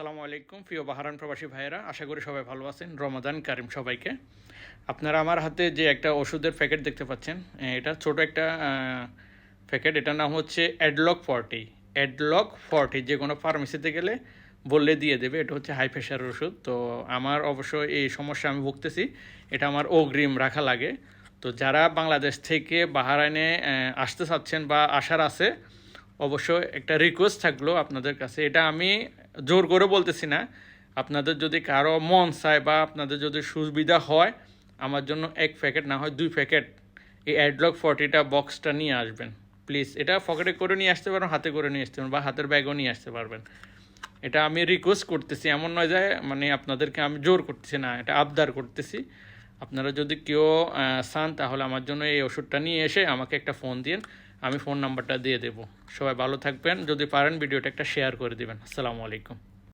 আসসালামু আলাইকুম প্রিয় বাহারান প্রবাসী ভাইয়েরা, আশা করি সবাই ভালো আছেন। রমাদান কারিম সবাইকে। আপনারা আমার হাতে যে একটা ওষুধের প্যাকেট দেখতে পাচ্ছেন, এটা ছোট একটা প্যাকেট। এটার নাম হচ্ছে অ্যাডলক 40। অ্যাডলক 40 যে কোনো ফার্মেসিতে গেলে বললে দিয়ে দেবে। এটা হচ্ছে হাই প্রেশারের ওষুধ। তো আমার অবশ্য এই সমস্যা আমি ভুগতেছি, এটা আমার অগ্রিম রাখা লাগে। তো যারা বাংলাদেশ থেকে বাহারাইনে আসতে চাচ্ছেন বা আসার আছে, অবশ্য একটা রিকোয়েস্ট থাকলো আপনাদের কাছে, এটা আমি জোর করে বলতেছি না। আপনাদের যদি কারো মন চায় বা আপনাদের যদি সুবিধা হয়, আমার জন্য 1 প্যাকেট না হয় 2 প্যাকেট এই অ্যাডলক 40টা বক্সটা নিয়ে আসবেন প্লিজ। এটা পকেটে করে নিয়ে আসতে পারবেন, হাতে করে নিয়ে আসতে পারবেন, বা হাতের ব্যাগও নিয়ে আসতে পারবেন। এটা আমি রিকোয়েস্ট করতেছি, এমন নয় যে মানে আপনাদেরকে আমি জোর করতেছি না, এটা আবদার করতেছি। আপনারা যদি কেউ চান তাহলে আমার জন্য এই ওষুধটা নিয়ে এসে আমাকে একটা ফোন দিন, আমি ফোন নাম্বারটা দিয়ে দেবো। সবাই ভালো থাকবেন, যদি পারেন ভিডিওটা একটা শেয়ার করে দিবেন। আসসালামু আলাইকুম।